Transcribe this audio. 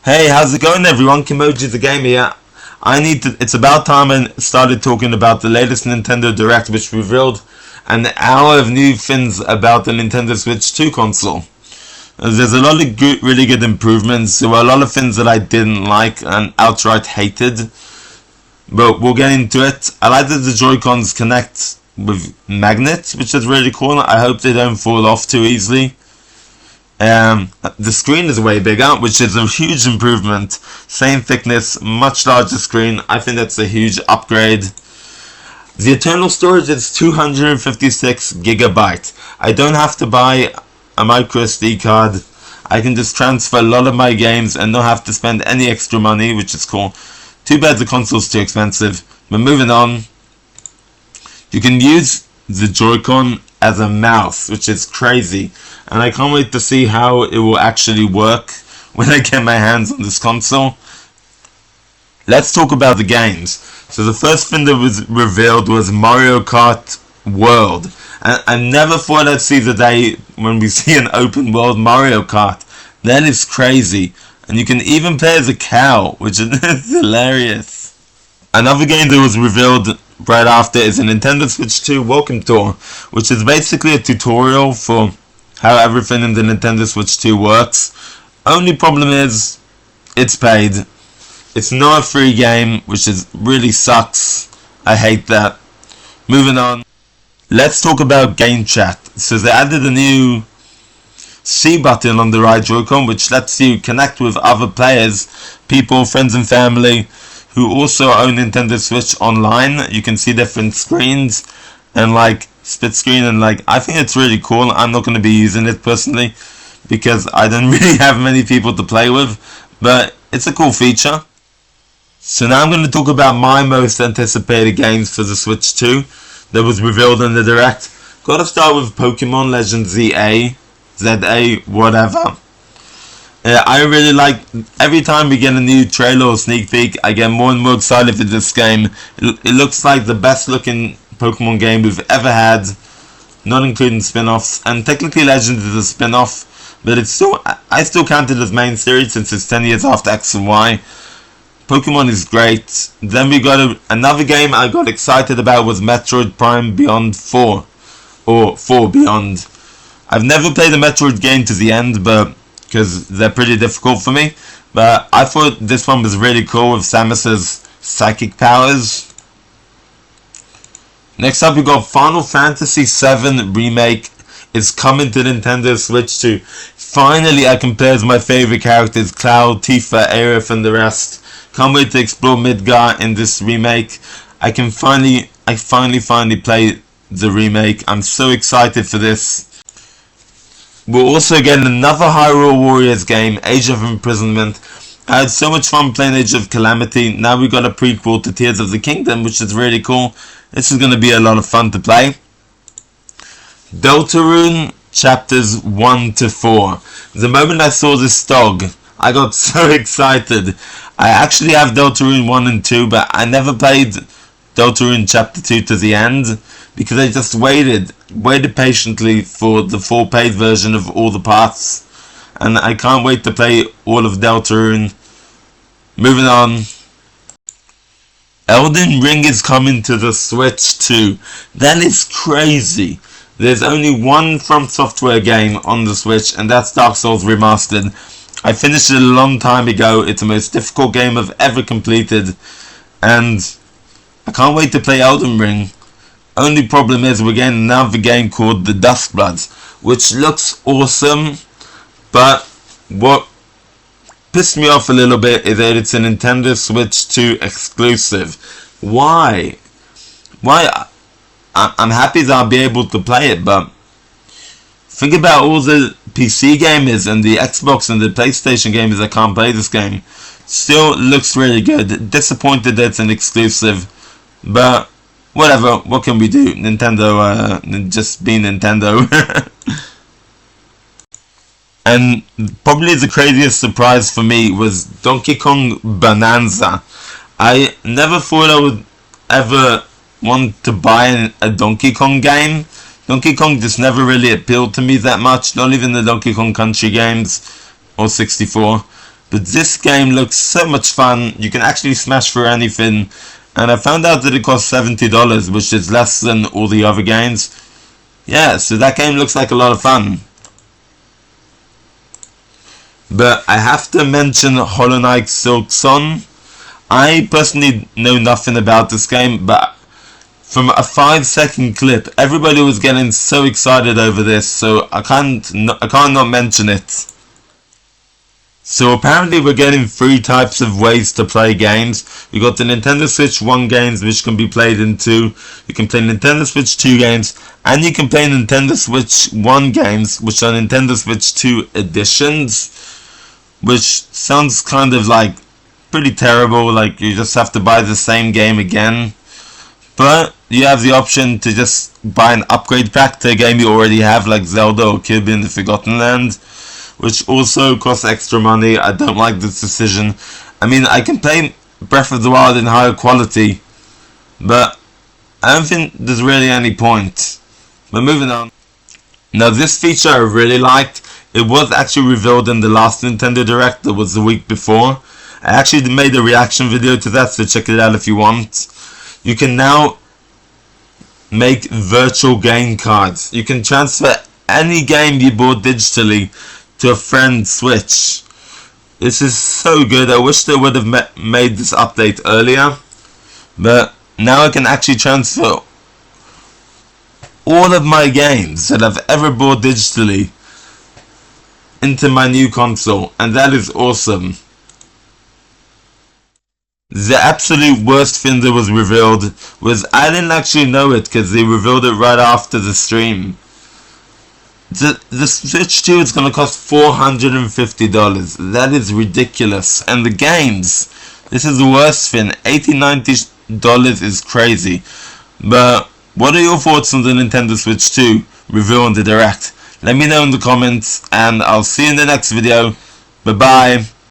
Hey, how's it going everyone? Kimoji the Gamer here. It's about time I started talking about the latest Nintendo Direct, which revealed an hour of new things about the Nintendo Switch 2 console. There's a lot of really good improvements. There were a lot of things that I didn't like and outright hated, but we'll get into it. I like that the Joy-Cons connect with magnets, which is really cool. I hope they don't fall off too easily. The screen is way bigger, which is a huge improvement. Same thickness, much larger screen. I think that's a huge upgrade. The internal storage is 256 gigabyte. I don't have to buy a micro SD card. I can just transfer a lot of my games and not have to spend any extra money, which is cool. Too bad the console's too expensive. But moving on, you can use the Joy-Con as a mouse, which is crazy, and I can't wait to see how it will actually work when I get my hands on this console. Let's talk about the games. So the first thing that was revealed was Mario Kart World, and I never thought I'd see the day when we see an open world Mario Kart. That is crazy, and you can even play as a cow, which is hilarious. Another game that was revealed right after is a Nintendo Switch 2 Welcome Tour, which is basically a tutorial for how everything in the Nintendo Switch 2 works. Only problem is, it's paid. It's not a free game, which really sucks. I hate that. Moving on. Let's talk about game chat. So they added a new C button on the right Joy-Con, which lets you connect with other players, people, friends and family, who also own Nintendo Switch online. You can see different screens and split screen, and I think it's really cool. I'm not going to be using it personally because I don't really have many people to play with, but it's a cool feature. So now I'm going to talk about my most anticipated games for the Switch 2 that was revealed in the Direct. Gotta start with Pokemon Legends ZA, whatever. I really like, every time we get a new trailer or sneak peek, I get more and more excited for this game. It looks like the best looking Pokemon game we've ever had, not including spin-offs, and technically Legends is a spin-off, but I still count it as main series since it's 10 years after X and Y. Pokemon is great. Then we got another game I got excited about was Metroid Prime Beyond 4, or 4 Beyond. I've never played a Metroid game to the end, because they're pretty difficult for me, but I thought this one was really cool with Samus's psychic powers. Next up we got Final Fantasy VII Remake is coming to Nintendo Switch 2. Finally I can play as my favorite characters, Cloud, Tifa, Aerith and the rest. Can't wait to explore Midgar in this remake. I finally play the remake. I'm so excited for this. We're also getting another Hyrule Warriors game, Age of Imprisonment. I had so much fun playing Age of Calamity. Now we got a prequel to Tears of the Kingdom, which is really cool. This is going to be a lot of fun to play. Deltarune Chapters 1 to 4. The moment I saw this dog, I got so excited. I actually have Deltarune 1 and 2, but I never played Deltarune Chapter 2 to the end, because I just waited patiently for the full paid version of all the parts, and I can't wait to play all of Deltarune. Moving on. Elden Ring is coming to the Switch 2. That is crazy. There's only one From Software game on the Switch, and that's Dark Souls Remastered. I finished it a long time ago. It's the most difficult game I've ever completed, and I can't wait to play Elden Ring. Only problem is we're getting another game called The Duskbloods, which looks awesome, but what pissed me off a little bit is that it's a Nintendo Switch 2 exclusive. Why? I'm happy that I'll be able to play it, but think about all the PC gamers and the Xbox and the PlayStation gamers that can't play this game. Still looks really good. Disappointed that it's an exclusive, but whatever, what can we do? Nintendo, just be Nintendo. And probably the craziest surprise for me was Donkey Kong Bonanza. I never thought I would ever want to buy a Donkey Kong game. Donkey Kong just never really appealed to me that much, not even the Donkey Kong Country games, or 64. But this game looks so much fun. You can actually smash through anything. And I found out that it costs $70, which is less than all the other games. Yeah, so that game looks like a lot of fun. But I have to mention Hollow Knight Silk Song. I personally know nothing about this game, but from a 5-second clip, everybody was getting so excited over this, so I can't not mention it. So apparently we're getting 3 types of ways to play games. We got the Nintendo Switch 1 games, which can be played in 2. You can play Nintendo Switch 2 games, and you can play Nintendo Switch 1 games, which are Nintendo Switch 2 editions, which sounds kind of like pretty terrible, like you just have to buy the same game again. But you have the option to just buy an upgrade pack to a game you already have, like Zelda or Kirby in the Forgotten Land, which also costs extra money. I don't like this decision. I mean, I can play Breath of the Wild in higher quality, but I don't think there's really any point. But moving on. Now this feature I really liked. It was actually revealed in the last Nintendo Direct that was the week before. I actually made a reaction video to that, so check it out if you want. You can now make virtual game cards. You can transfer any game you bought digitally to a friend's Switch. This is so good. I wish they would have made this update earlier. But now I can actually transfer all of my games that I've ever bought digitally into my new console, and that is awesome. The absolute worst thing that was revealed was, I didn't actually know it because they revealed it right after the stream. The Switch 2 is going to cost $450. That is ridiculous. And the games, this is the worst thing. $80-90 is crazy. But what are your thoughts on the Nintendo Switch 2 reveal on the Direct? Let me know in the comments, and I'll see you in the next video. Bye bye.